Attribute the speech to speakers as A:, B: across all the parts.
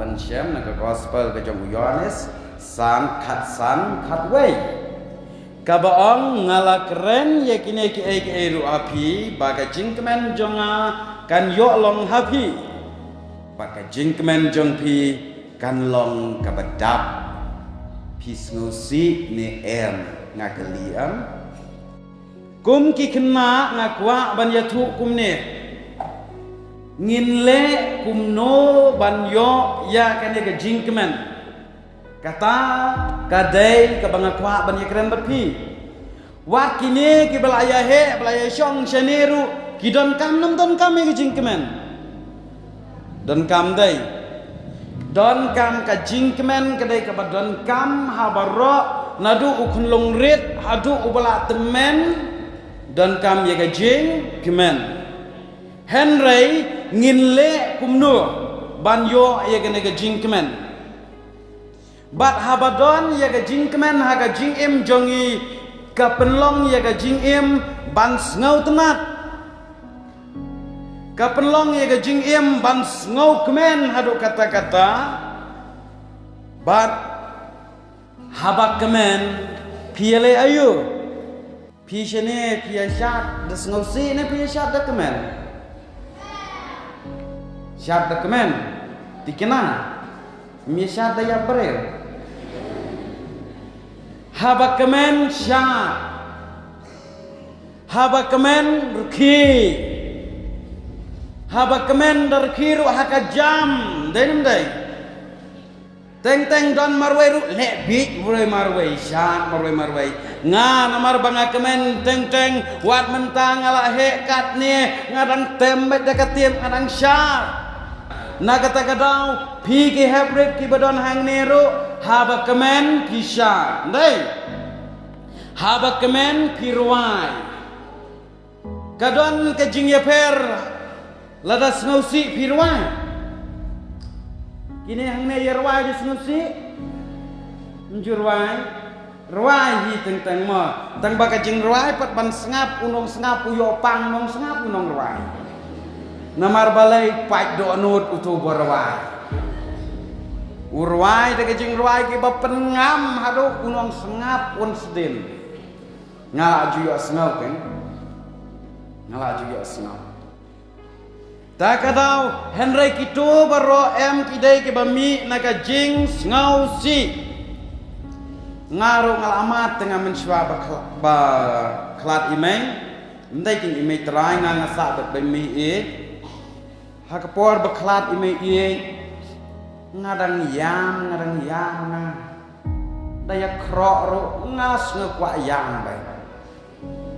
A: ban syam na ka gospel ka jong Yohanes san khat wei ka baong ngala keren ye kine ki ai ru api baga jingkemen jonga kan yo long hapi baga jingkemen jong pi kan long ka badap pi ngusi ni ngakeliam kum ki kena ngakwa ban yatu kum ne ngin le kum no ban yo ya kane ke jingkemen kata kadai ke bangakwa ban yakren berpi wat kini ki belaya syong shaneru ki don kam ke jingkemen don kam dai don kam ka jingkemen kadai ke don kam habaro nadu ukun long rit hadu ubala temen don kam ya ka jingkemen Henry nginle kumnu banyo ya gane ga jingkemen bat habadon ya ga jingkemen ha ga jingim jongi ka penlong ya ga jingim ban ngau tenat ka penlong ya ga jingim ban ngau kemen hadu kata-kata bat habak kemen piele ayu pi shene pi syat des ngau si ne pi syat da kemen syat da kemen dikena mi syat da ya berel haba kemen syat haba kemen ruki haba kemen darki ru haka jam denim dai teng don marwai ru le bit marwai syat marwai nga namar banga kemen teng wat mentang ala he kat ni ngadang tembet da katim ngadang syat na kata kadau pi ki hybrid ki badon hang neru haba kemen kisha dai haba kemen pirwai kadon ke jing per ladas ngausi pirwai kini hang ne yerwai di ngausi njurwai rwai hi teng mo tang baka jing rwai pat ban sengap unong sengap uyo pang nong sengap unong rwai namar balai pai do nut utu borwai urwai de jing rwai ki bapen ngam hadu unong sengap un sedin ngala ju yo sengau kan ngala ju yo sengau ta kadau henry kitu baro kidai ki bami naga jing sengau si ngaru ngalamat tengah menswa ba klat imei ndai kin imei trai ngasa bet bami hakapor beklat ime ngadang yam na daya krok ro ngas ngekwa yam bai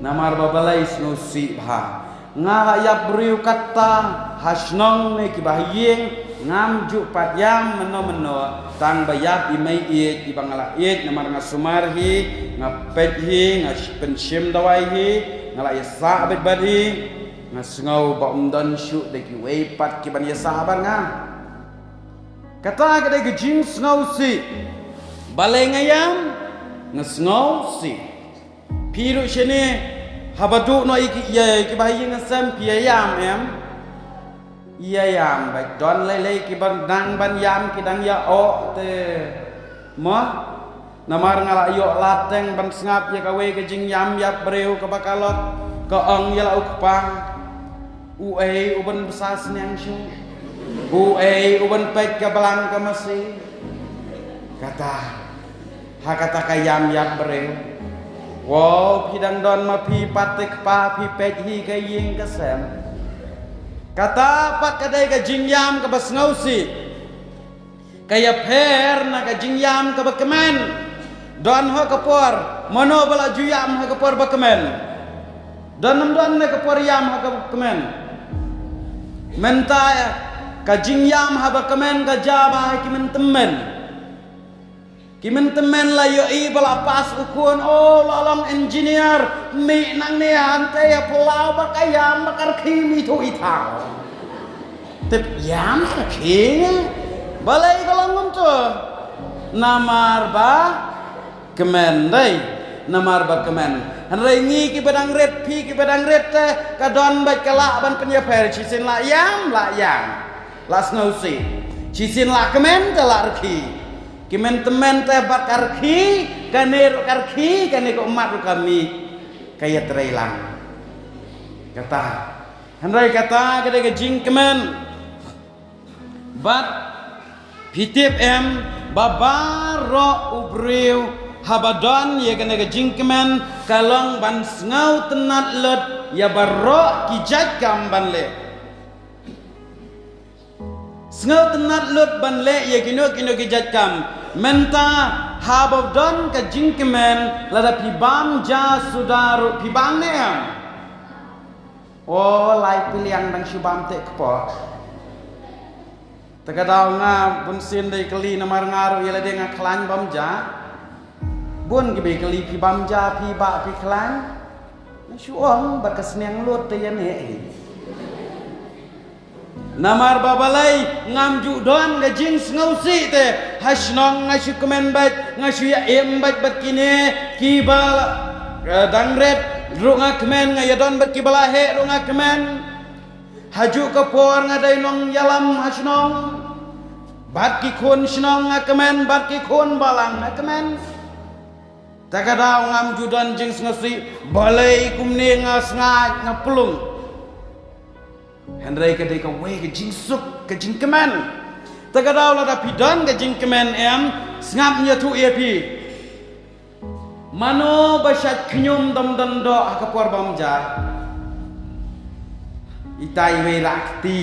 A: namar babalai snusi bha ngala yap briu kata hasnong ne ki bahyeng ngam ju pat yam meno tang bayap ime di bangala namar ngasumar hi ngapet hi pensim dawai hi ngala yasa bet badi ngasngau ba umdan syu de ki wei pat ki ban ya sahabat nga kata kadai gejing ngau si balai ngayam ngasngau si piru shene habadu no iki ya ki bayi ngasam piayam yam ba don lele ki ban dang ban yam ki dang ya o te mo namar ngala yo lateng ban sngap ya kawe gejing yam ya breu ka bakalot ka ong ya lau pa uai uban besar senang syu uai uban pek ke belang ke mesi kata kayam yak bereu wow pidang don ma pi patek pa pi pek hi ke ying ke sem kata pat kadai ke jingyam ke bas ngausi kaya per na ke jingyam ke bekemen don ho kapor mono bala juyam ho kapor bekemen don na kapor yam ho bekemen mentaya kajing yam haba kemen kajaba kimen temen la yo i bala pas ukun oh lalong engineer mi nang ne ante ya pulau bakayam bakar kimi tu itau tep yam ka king balai kalangum tu namar ba kemen dai namar ba kemen Rengi ki badang red pi ki badang red kadon baik kelak ban penyeper cisin la yam la snow si cisin lah kemen telah reki kemen temen teh bakar ki kane karki kane ko umat kami kaya terhilang kata handai kata kada jing kemen bat pitip babar ro ubriu habadon ye kane jing kemen kalong ban ngau tenat lut ya barro kijat kam ban le ngau tenat lut ban le ye kino kijat kam menta habadon ka jing kemen lada pibam ja sudaru pibam ne oh lai piliang dang shubam te kepo Tegadau nga bunsin day kali namar ngaru yala day nga klan bamja bun gibe kali pi bamja pi ba pi klan syuang bakas niang lut tayan namar babalay ngamju don gajing ngausi te hasnong ngasyu kemen bat ngasyu ya bat kine kibal dangret runga kemen ngayadon bat kibalahe runga kemen haju kapor ngadai nong yalam hasnong bat ki kun snong ngakemen bat ki kun balang ngakemen takadau ngam judan jing ngasi balai kumne ngas ngaj ngapulung hendrai kadai ka we ke jing suk ke jing kemen takadau la dapidan ke jing kemen ngap nya tu epi mano basat knyum dam dan do kapor bamja itai we rakti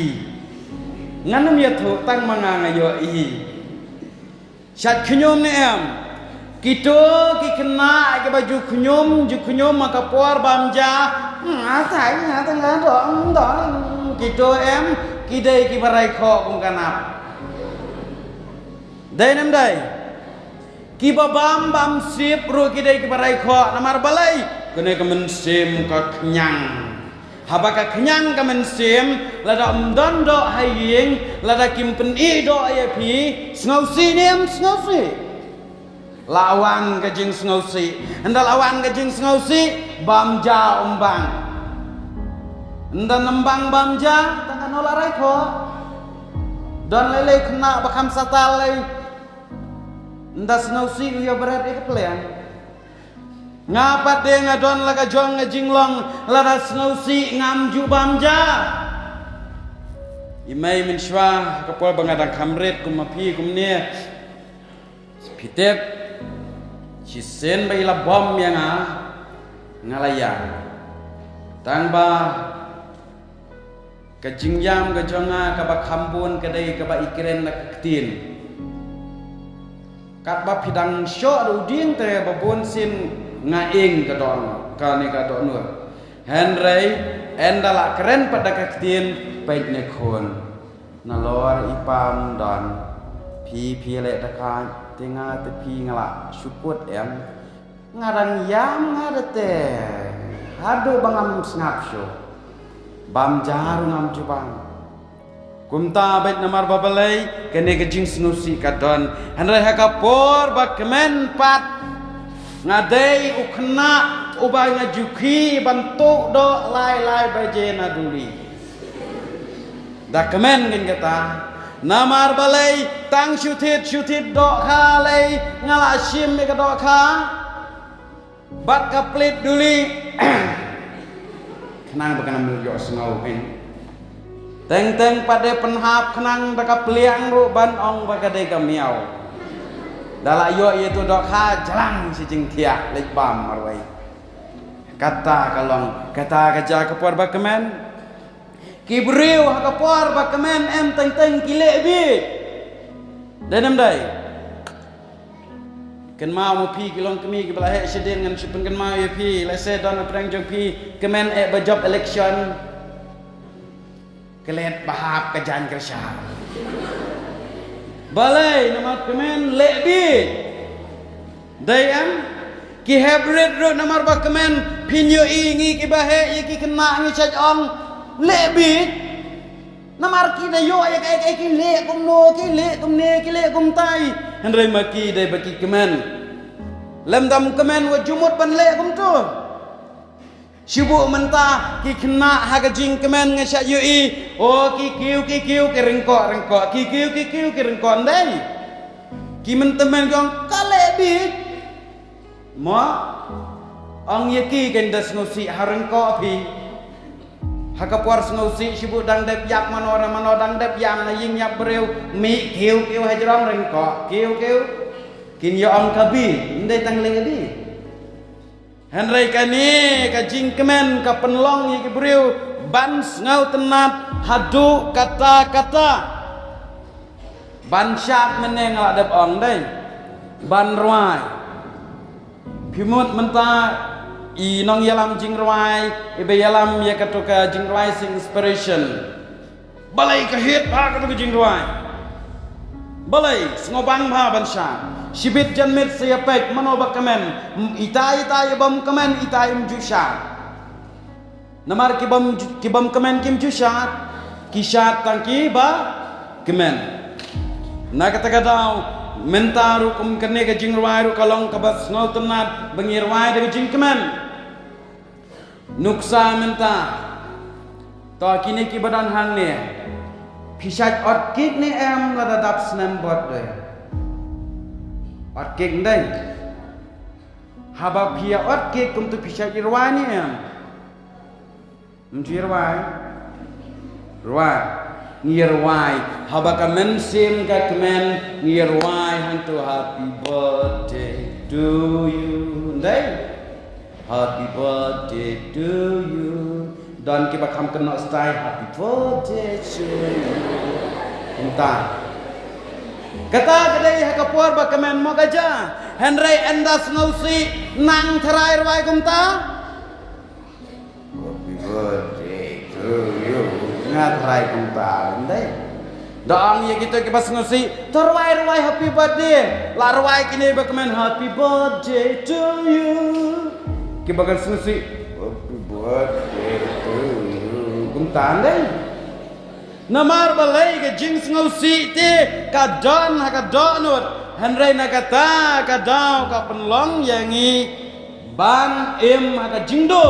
A: nganum ya thu tang manga ngayo i sat knyum ne kito ki kena ke baju knyum ju knyum maka por bamja thai tang do kito kidai ki barai kho kum kanap dai nam dai ki babam bam sip ru kidai ki barai kho namar balai kene kemen sim ka knyang habaka kenyang kamen sim lada umdon do haying lada kimpen i do ayapi ngausi nem ngausi lawan kajing ngausi anda lawan kajing ngausi bamja umbang anda nembang bamja tangan olarai ko don lele kena bakam satalai anda ngausi uya berat ikeplean ngapat de ngadon laga jong ngajinglong laras ngausi ngamju bamja imai min shwa kapol bangadang kamret kumapi kumne pitep cisen bai la bom yang ngalaya tangba kajingyam kajonga kaba kambun kadai kaba ikiren nak ketin katba pidang syo uding te babon sin ngaing kadon kani kadon nur Henry endala keren pada ketin baik nekon nalor ipam dan pi le takan tinga tepi ngala syukut ngarang yam ngadete hadu bangam snapsho bam jaru ngam cubang kumta baik namar babalai kene kejing snusi kadon Henry hakapor bakmen pat ngadai ukna ubay ngajuki bantuk do lai baje naduli dakmen ngin kata namar balai tang syutit do khalai ngala sim me do kha bat kaplit duli kenang bakana mulyo sengau hin teng pada penhap kenang baka pliang ru ban ong bakade kamiau dala yo itu dok ha jalang si jingkia lek bam marwai kata kalong kata kaja kapor bakemen kibriu ha kapor bakemen teng kile bi denem dai ken mau pi kilong kemi ke belah sedin ngan sipen ken mau pi lese don prang jong pi kemen bajop election kelet bahap kajan kerja balai nama kemen lebi dayam ki hybrid ro namar ba kemen pinyo ingi ki bahe ki kena ngi chaj ong lebi namar ki dayo ya kai ki le kum no ki le kum ne ki le kum tai hendrai maki dai baki kemen lem dam kemen wa jumut ban le kum tu Sibuk mentah ki kena haga jing kemen ngasyak yui. Oh ki kiu ki rengkok. Ki kiu ki rengkok ndai. Ki mentemen kong kale bi. Mo ong yeki kendas ngosi harengkok pi. Haga puar ngosi sibuk dang dep yak mano dang dep yam na ying yap breu mi kiu hajrong rengkok. Kiu kin yo ong kabi ndai tang leng di. Henry kani ka jingkemen ka penlong ye breu ban ngau tenat hadu kata ban syap meneng ngadep ong dai ban ruai pimut menta i nong yalam jing ruai ibe yalam ye katoka jing ruai sing inspiration balai ka hit pa ka jing ruai balai ngobang ba ban syap Sibit janmit saya pek manobak kemen itai bam kemen itai mjushat namar kibam kemen kim jushat kishat tangki ba kemen na kata kadau mentaru kum kene ke jingruai ru kalong kabas ngau tenat bengirwai de jing kemen nuksa menta to kini ki badan hang ne pisat ot kik ni em la dadap snam bot de ot kek ndai haba pia ot kek kum tu pisat irwai ni em mjirwai ngirwai haba kamen sim ka kemen ngirwai hantu happy birthday to you ndai happy birthday to you dan kita kam kena style happy birthday to you entah kata kedai hakapuar ba kemen mo gaja Henry endas ngausi nang terai rwai kumta happy birthday to you ngat terai kumta ndai dong ye gitu ke pas ngausi terwai happy birthday la rwai kini ba kemen happy birthday to you ki bagal ngausi happy birthday to you kumta ndai namar balai ke jings ngausi te kadon hakadonut Henry nakata kadau ka penlong yangi ban im haka jingdo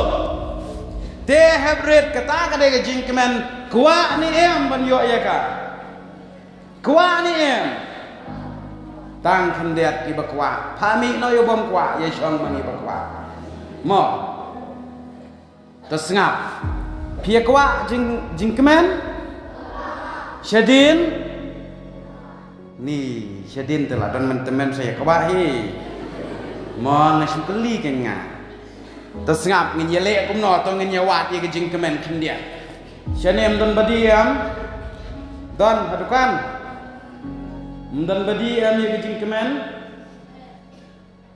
A: te hebret kata kadai ke jing kemen kuat ni em ban yo ya ka kuat ni em tang khandet ki bakwa phami no yo bom kwa ye chong mani bakwa mo tasngap pia kwa jing kemen Syadin ni Syadin telah dan teman-teman saya kawahi mau ngasih keli kenya tersengap ngin yelek kum no atau ngin yawat ye kejing kemen kendia Syanem dan badiam dan hadukan dan badiam ye kejing kemen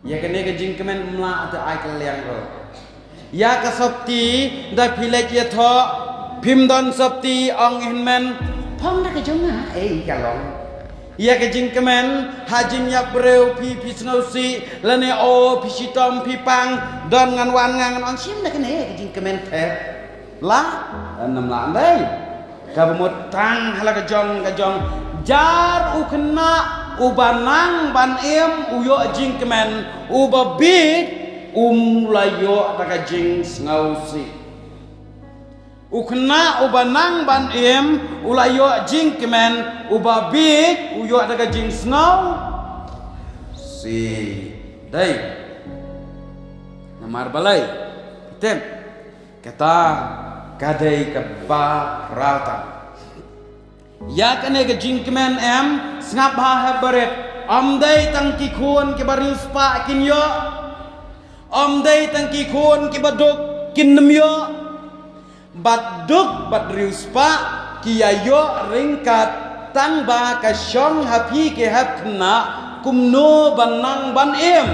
A: ya kene kejing kemen mla atau ai kaliang ro ya kasopti da pilek ye tho phim don sopti ong hinmen phong na ke jonga kalong ya ke jing kemen hajin yak breu pi snausi lane o pi sitom pi pang don ngan wan ngan on sim na ke ne ke jing kemen the la nam la dai ka bumut tang hala ke jong jar u kena u banang ban em u yo jing kemen u babit layo ta ke jing snausi ukna ubanang ban em ulayo jing kemen ubabik uyo ada jing snow si dai namar balai tem kata kadai ke ba rata ya kene ke jing kemen em snap ha habaret amdai tang ki khon ke barius pa kin yo amdai tang ki khon ke baduk kin nem yo baduk badrius pa kiyayo ringkat tang ba ka syong hapi ke hap kena kumno banang ban em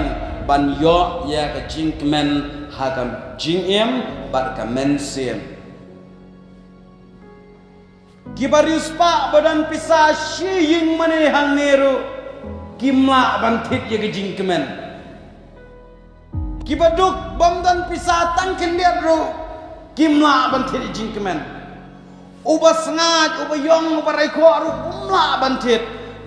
A: ban yo ya ka jing kemen hakam jing em bad ka men sem kibarius pa badan pisa shiying mane hang neru kimla bantit ya ka jing kemen kibaduk bamdan pisa tang kendiat ro kimla bantit jing kemen uba sengat uba yong uba raiko aru umla bantit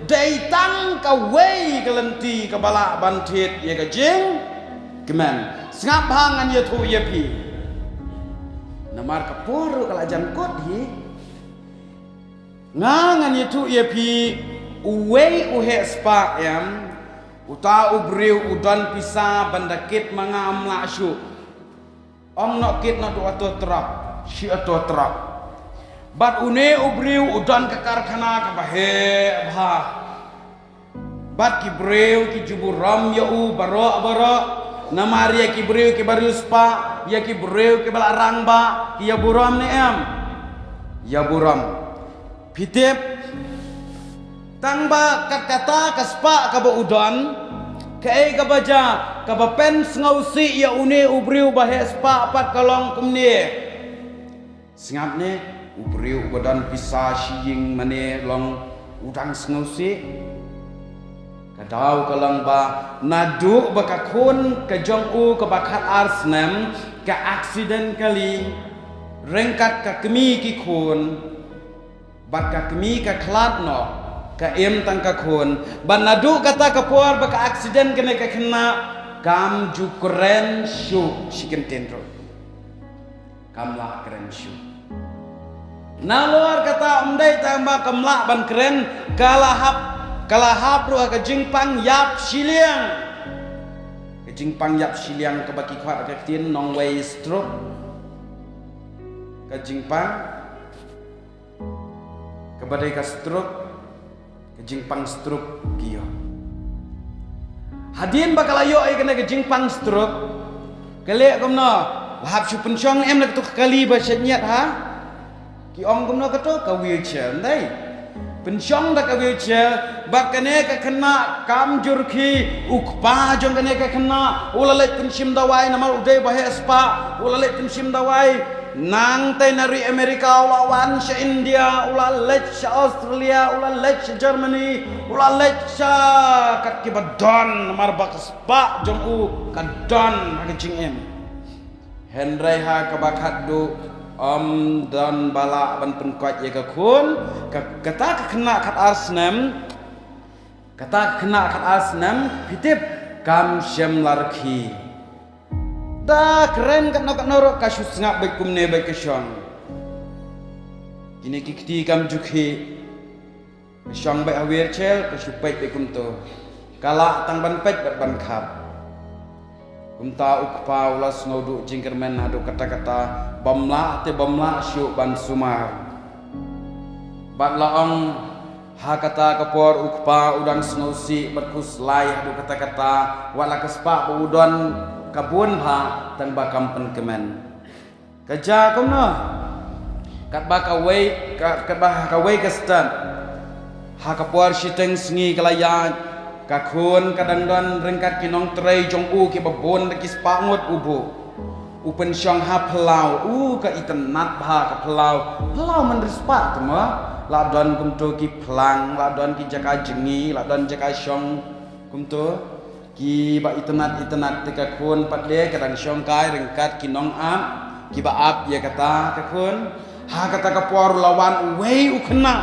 A: dai tang ka wei kelenti ka bala bantit ye ka jing kemen sengap hangan ye thu ye pi namar kaporo kala jangkot hi ngangan itu ya pi uwei uhe spa yam uta ubriu udan pisa bandakit mga amla syu om nok kit na do ato trap si ato trap bat une ubriu udan ke karkhana ka bahe bha bat ki breu ki juburam ya u baro namari ya ki breu ki baru spa ya ki breu ki bala rangba ki ya buram ne em ya buram pitip tangba kata kaspa ka ba udan kai ka baja ka ba pen ngausi ya une ubriu bahe spa pat kalong kumne singap ne ubriu badan pisa siying mane long udang ngausi kadau kalang ba nadu bakakun ka jong u ka bakat arsnam ka accident kali rengkat ka kemi ki kun bat ka kemi ka klat no ka em tang ka kun ban nadu kata ka puar baka accident kene ka kena kam ju kren shu chicken tendro kam la kren shu na luar kata umdai tamba kamla ban kren kalahap ru ka jingpang yap siliang ka jingpang yap siliang ka baki khwat ka tin nong wei stroke ka jingpang ka badai ka stroke ka jingpang stroke kiyo hadin bakalayo ay kana ka jingpang stroke kale komno wahab su pensyong em nak tu kali ba senyat ha ki om komno ka to ka wheelchair ndai pensyong dak wheelchair bakane ka kena kam jurki ukpa jong kane ka kena ulalek pensim dawai namal udai bahe spa ulalek pensim dawai nang te nari Amerika ulawan sa India ulalek sa Australia ulalek sa Germany ulalek sa kat kibadon namar bak spa jong u kadon haging em Henry ha kabakat do dan bala ban penkuat ya kun kata kena kat arsnam pitip kam syam larki da keren kat norok kasus ngap baik kumne baik kesyong ini kikti kam jukhi kesyong baik awir cel kesupai baik kumto kala tang ban pet ban khap kumta ukpa ulas ngodu jingkermen adu kata-kata bamla syuk ban sumar bat laong ha kata kapor ukpa udang snosi berkus lai adu kata-kata wala kespa udon kabun ha tan bakam penkemen kerja kumno kat bakawai kastan ha kapor siteng sengi kelaya kakun kadang-kadang rengkat kinong tray jong u ki babon ki spangut ubu upen syong ha pelau ka itenat bha ka pelau men rispa tuma ladon kumto ki plang ladon ki jaka jengi ladon jaka syong kumto ki ba itenat tika kun patle kadang syong kai rengkat kinong am ki ba ap ya kata kakun ha kata kapor lawan wei ukena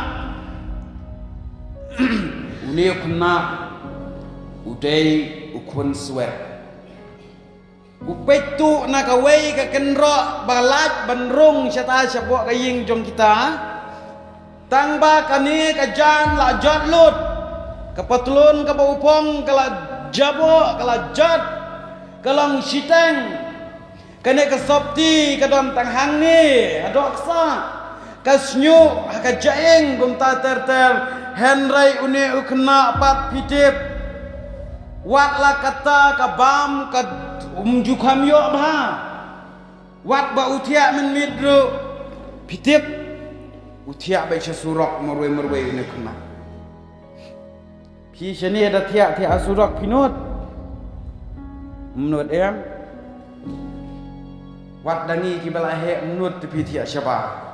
A: uni ukena udai ukun swet upetu nak away ka kenro balat benrung syata syabok kaying jong kita tangba kani ka jan la jot lut kepatlun ka baupong kala jabo kala jot kalong siteng kane ka sopti ka dom tanghang ni adok sa ka snyu ka jaeng gum ta ter henry une ukna pat pitip wat la kata ka bam ka jukam yo bha wat ba utia men midru pitip utia ba surok merwe ne kuna pi shani ada tia surok pinut menurut em wat dani ki balahe menurut pi tia siapa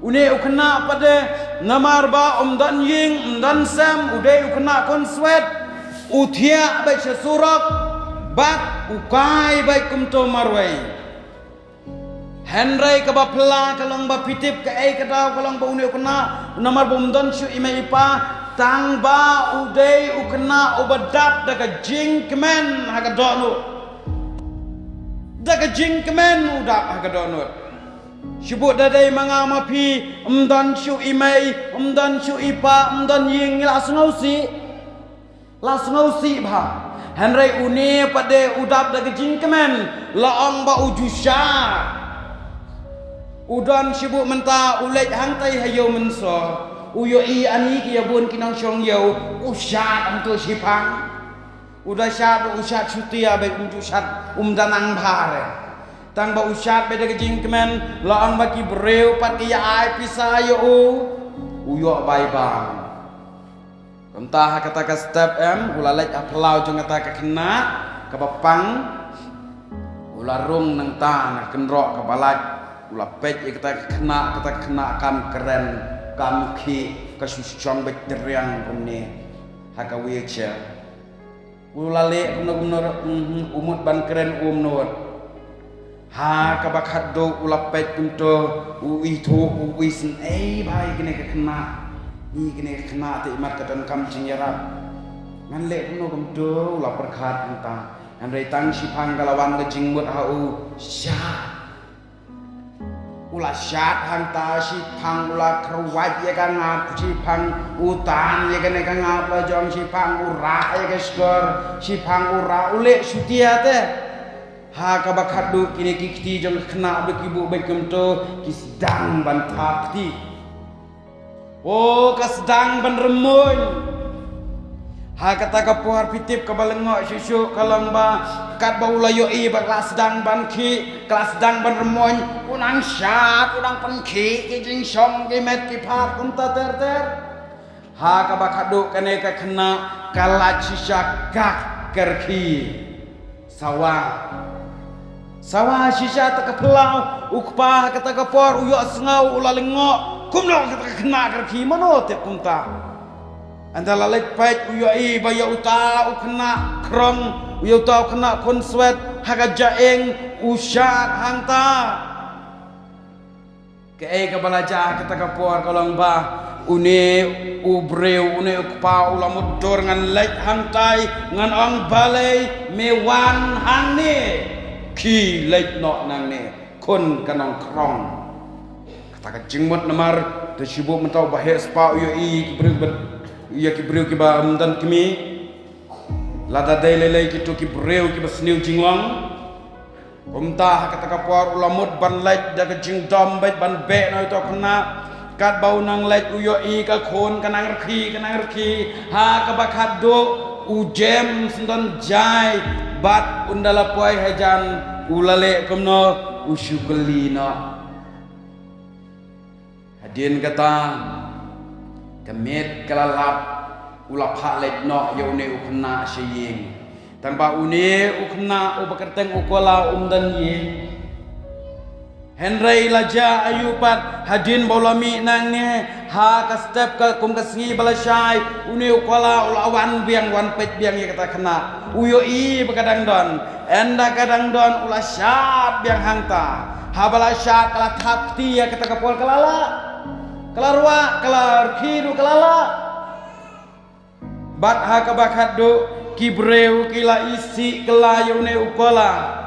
A: une ukna pada namar ba dan ying dan sam ude ukna kon sweat utia baik sesurak bat ukai baik kumto marwai Henry ka bapla kalong ba pitip ka ai kadaw kalong ba uni ukna namar bomdon syu ima ipa tang ba udai ukna ubadap daga jingkemen haga donu daga jingkemen udap haga donu Sebut dadai mangama pi umdan syu imai umdan syu ipa umdan ying la snausi bha hanrai une pade udap da jingkemen la ong ba ujusha udan sebut menta ulej hangtai hayo menso uyo i ani ki yabun kinang syong yo usat untuk sipang udah syat usat syutia baik untuk syat danang bare tang ba usat beda kejing kemen laang baki breu pat ki ai pisayo uyo bai bang entah kata ka step ulalek aplau jong kata ka kena ka bapang ularung nang ta nak kenrok ka balaj ulapet kata kena kam keren kam ki ka susyong bet deriang kumni haka wheelchair ulale gumno umut ban keren umnot ha kabakat do ulapet kunto uitu uisen bai kene kena ni kene kena te mat katan kam jingyarap man le gumno gumto ulapar khat anta an rei tang sipang kalawan ke jingmut hau sya ula syat hanta sipang ula kruwat ya ka ngap sipang utan ya kene ka ngap la jong sipang ura ya ka skor sipang ura ule sutia te ha ka bakat du kini kikti jong kena be kibu be kemto kisdang ban takti oh kasdang ban remun ha kata ka puar pitip ka balengok susu kalang ba kat ba ulayo i ba kelas dang ban ki kelas dang ban remun unang syat unang penki ki jing song ki met ki phat unta ter ha ka bakat du kene ka kena kalat sisa gak kerki Sawa sisa tak kepelau ukpa kata kapor uyo sengau ulalengok kumno kata kena kerki mano te kunta antara lek pait uyo i baya uta ukena krong uyo uta ukena konswet haga jaeng usat hangta ke balaja kata kapor kolong ba une ubreu une ukpa ulamudor ngan lek hangtai ngan ong balai mewan hangni ki lek no nang ne kon kanong krong kata jingmut namar de sibuk mentau bahe spa uyo i kibreu ki ba mundan kimi lada dai lele ki to kibreu ki basniu jingwang umta kata kapor ulamut ban lek da jing dom bet ban be no to kena kat bau nang lek uyo i ka kon kanang rki ha ka bakat do ujem sendan jai bat undala poi hajan ulale kumno usyukelina hadin kata kemet kelalap ulap halek no yaune ukna sying tanpa une ukna ubakerteng ukola umdan yi Henry laja ayupat hadin bolami nang ne ha ka step ka kum ka singi balasai une ukola ulawan biang wan pet biang ye kata kena uyo i bekadang don enda kadang don ula syat biang hangta ha balasat kala thapti ya kata kapol kelala kelarwa kelar kiru kelala bat ha ka bakat do kibreu kila isi kelayune ukola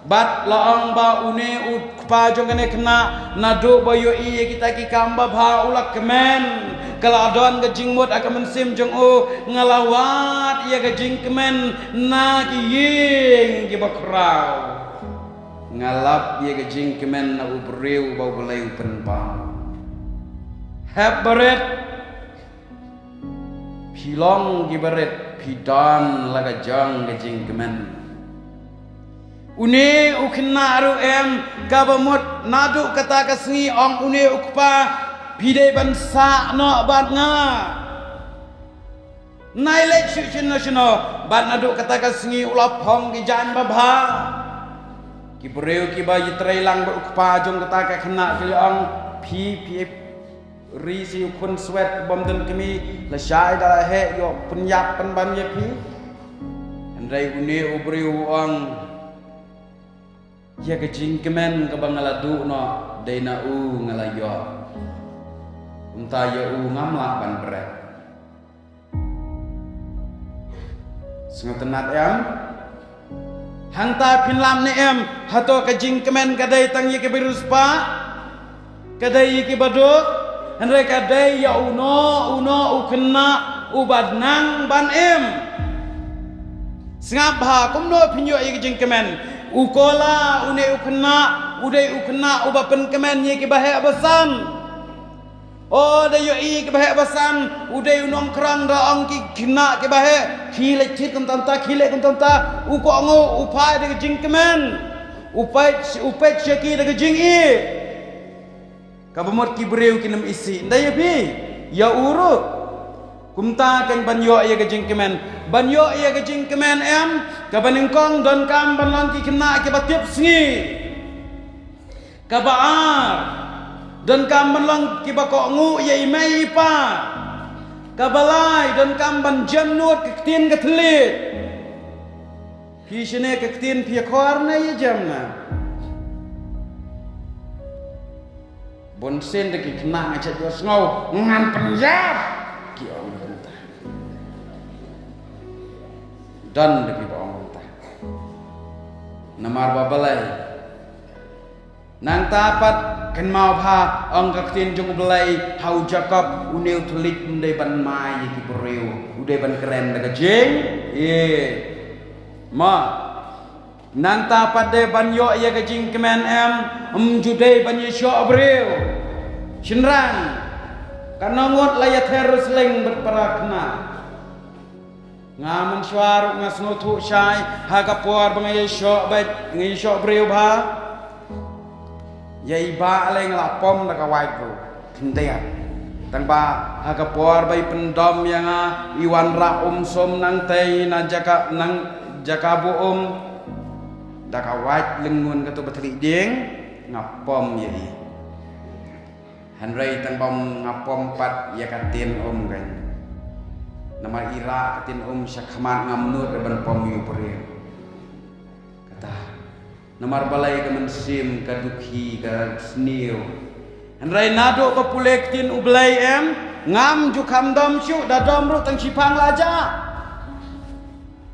A: bat laang ba une ukpa jong kena nado bayo i kita ki kamba ba ulak kemen kala adon ke jingmut akan mensim jong ngalawat ia ke jing kemen na ki ying ki bakrau ngalap ia ke jing kemen na ubreu bau beleu penpa heb beret pilong ki beret pidan laga jang ke jing kemen une ukna ru kabamut nadu kata kasngi ong une ukpa pide bansa no bat nga nailek shuchin national bat nadu kata kasngi ulapong ki jan babha ki breu ki ba yitrai lang ukpa jong kata ka khna ki ong pi ri si kun swet bom den kimi la shai da he yo punyap pan ban ye pi andai une ubreu ong ya ke jing kemen ke bangaladu no dena ngalayo unta ya ngamla ban beret sengatenat hangta pinlam ne hato ke jing kemen kadai tang ye ke biruspa kadai ki baduk henry kadai ya uno ukena ubadnang ban em sengap ha kumno pinyo ye jing kemen ukola udai ukena ubapen kemen ye ki bahe abasan oh da yo i ki bahe abasan udai unong krang da ong ki kina ki bahe khile chit kum tamta khile kum tamta uko ngo upai de jing kemen upai cheki de jing i kabamot ki breu ki nam isi ndai pi ya uru kumta kan banyo ye ke jing kemen banyo ye ke jing kemen em ka baningkong don kam ban long ki kena ki batiep sngi ka baar don kam ban long ki ba ko ngu ye mai pa ka balai don kam ban jam nut ke tin ke thlit pi shine ke tin pi khor na ye jam na bon sen de ki kena ngacha jo ngau ngan penjab ki ong dan lebih bawang mentah namar babalai nang tapat kan mau pha ong kaktin jung belai hau Jacob uneu tulik undai ban mai ki bereu udai ban keren daga jeng ma nang tapat de ban yo ye ka jing kemen judai ban ye syo bereu shinrang karena ngot layat harus leng berperakna ngaman syaruk ngasno tu syai hagapor bangai syok baik ngai syok breu ba yai ba leng lapom da kawai bro tintea tang ba hagapor bai pendom yang iwan ra som nang tei na jaka bu da kawai lengun katu batri ding ngapom yai hanrei tang bom ngapom pat ya katin kan nama ira katin syakhamat ngamnut ban pomiu pore kata namar balai ka mensim ka dukhi ka sneu hanrai nado ka pulek tin ublai ngam ju khamdom syu da dom ru tang sipang laja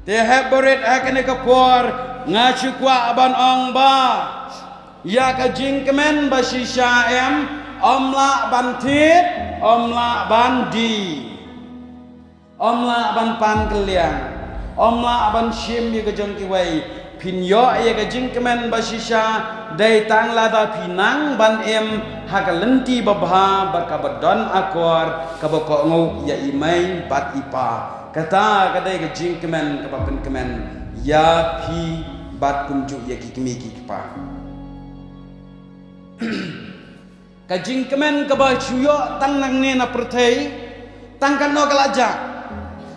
A: te hebret akene ka por ngachu kwa aban ong ba ya ka jing kemen basisha omla ban tit omla ban di omla ban pan keliang omla ban shim ye ke jong ki wei pin yo ye ke jing kemen basisha dai tang la da pinang ban ha ka lenti babha ba ka badon akor ka ba ko ngau ya imai bat ipa kata ka dai ke jing kemen ka ba pen kemen ya pi bat kunju ye ki kimi ki pa ka jing kemen ka ba chuyo tang nang ne na perthei tang kan no kalaja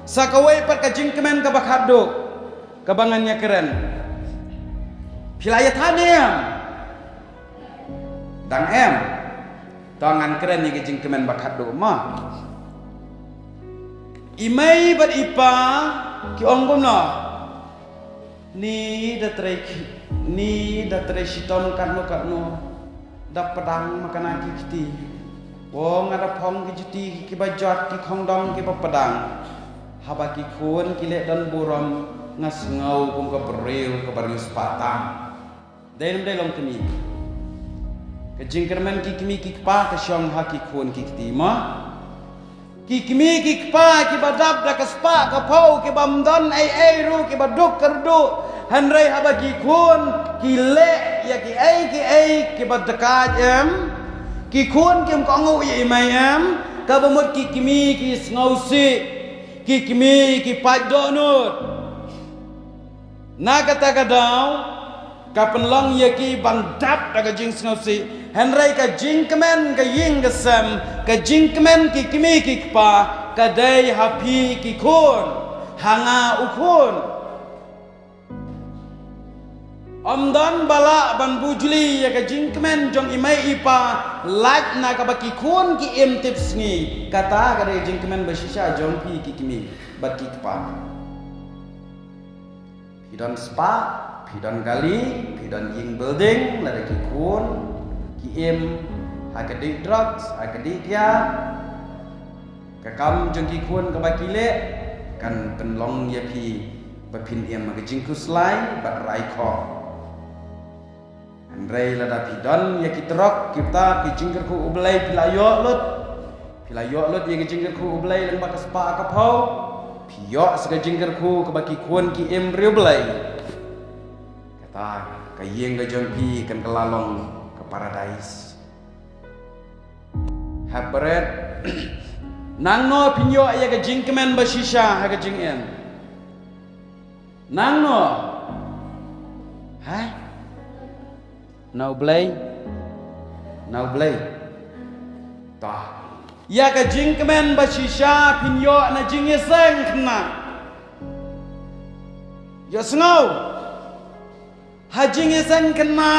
A: sakawai pat ka jing kemen ka bakhado kabangannya keren pilaya tadem dang tangan keren ni jing kemen bakhado ma imai bat ipa ki ongkom no ni datre siton karno da pedang makan ki kiti wong ada phong ki juti ki bajot ki khongdom ki pedang habaki kun kilek dan buram ngas ngau kum ka beril ka barius patang dalam long kini ke jingkerman ki kimi ki pa ka syong haki kun ki tima ki kimi ki pa ki badab da ka spa ka pau ki bamdon ai ru ki baduk kerdu hanrai habaki kun ki le ya ki badakaj ki kun ki ko ngu ye mai ka bamut ki kimi ki ngau si ki kimi ki padonut na kata kadau kapan long ye ki bandap daga jing snosi henrai ka jing kemen ka ying gesam ka jing kemen ki kimi ki pa ka dai hapi ki kun hanga ukun omdan bala ban bujli ya ka jing kemen jong imai ipa lak na ka baki kun ki im tips ni kata ka dai jing kemen basisha jong pi ki kimi bat ki pa pidon spa pidon gali pidon ying building la ki kun ki im ha ka dai drugs ha ka dai dia ka kam jong ki kun ka baki le kan penlong ya pi bapin im ka jing ku slai bat rai ko Andrei lada pidon ya kitrok kita kijingker ku ublay pilayok lut ya kijingker ku ublay lang bakas pa akapau piyok sa kijingker ku kabaki kuan ki embryo ublay kata kayeng ka jongpi kan kelalong ke paradise habret nang no pinyo ya kijingkemen basisha ha kijingen nang no hai Now blay ta ya ka jingkemen basisha pinyo na jingeseng kena yo sngau ha jingeseng kena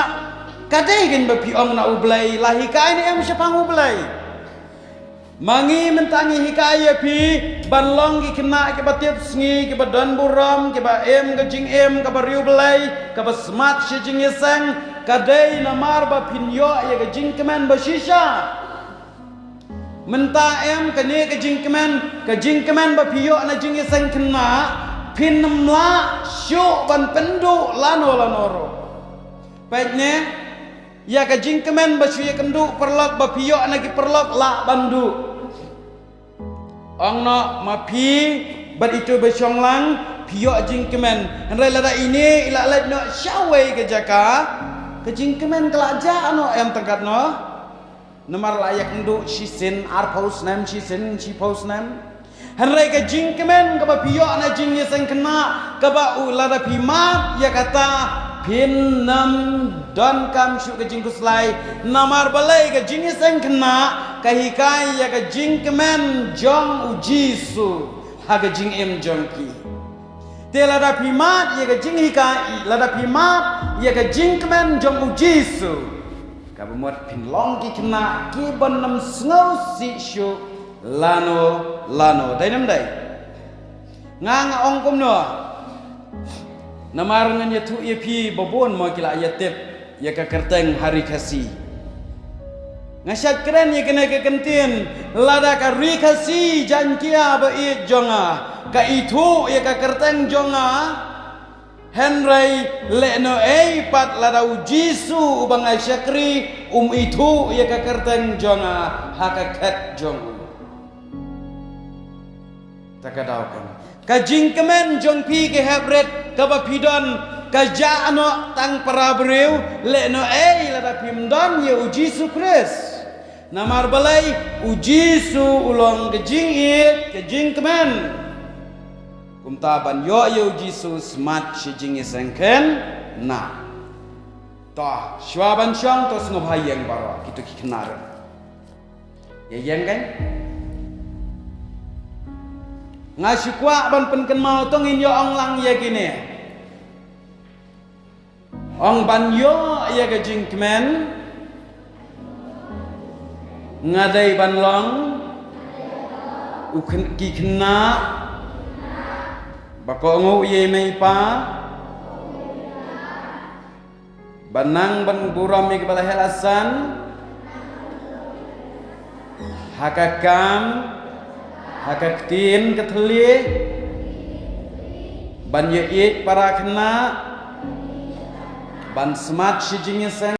A: kadai gen bapi ong na ublay lahi kai ni em syapang ublay mangi mentangi hikaya pi banlong ki kena ke batip sngi ke badan buram ke ba em ke jing em ke bariu ublay ke ba smart shi jingeseng kadai namar ba pinyo ya ke jingkemen basisha menta em kene ke jingkemen ba piyo na jingeseng kena pinmla syu ban pendu lanoro baiknya ya ke jingkemen ba syu kendu perlok ba piyo na ki perlok la bandu ong no ma pi bat itu ba syonglang piyo jingkemen henrai lada ini ila lad no syawai ke jaka ke jingkemen kelaja ano em tengkat no nomor layak ndu sisin ar paus nam sisin si paus nam henrai ke jingkemen ka ba piyo na jingeseng kena ka ba ulada pimat ya kata pin nam don kam syu ke jingkuslai namar balai ke jingeseng kena kahikai ya ke jingkemen jong ujisu ha ke jingem jongki te lada pimat ya ke jinghikai lada pimat ya ke jingkemen jong ujisu kabumot pinlong ki kena ki bonam snau si syu lano dai nam dai ngang ong kum no namar ngan ya tu ye pi bobon mo kila ya tep ya ka kerteng hari kasih ngasyat keren ya kena ke kentin lada ka ri kasih jankia ba i jonga ka itu ya ka kerteng jonga henrai lekno pat lada ujisu ubang asyakri itu ya ka kerteng jonga hakakat jonga takadaukan ka jingkemen jong pi ke habret ka ba pidon ka jano tang parabreu lekno lada pimdon ye ujisu kris namar balai ujisu ulong ke jingit ke jingkemen kumtaban yo ye ujisu smart shi jingesengken na toh shwaban syang to snobhayeng baro kitu kikenar ya yang kan ngasih kuat ban penken mau tongin yo ong lang ya gini ong ban yo ya ke jingkemen ngadai ban long ukhen ki kena bako ngo ye mai pa banang ban buram ke bala helasan hakakam hakaktin keteli ban ye para kena ban smart shi jingeseng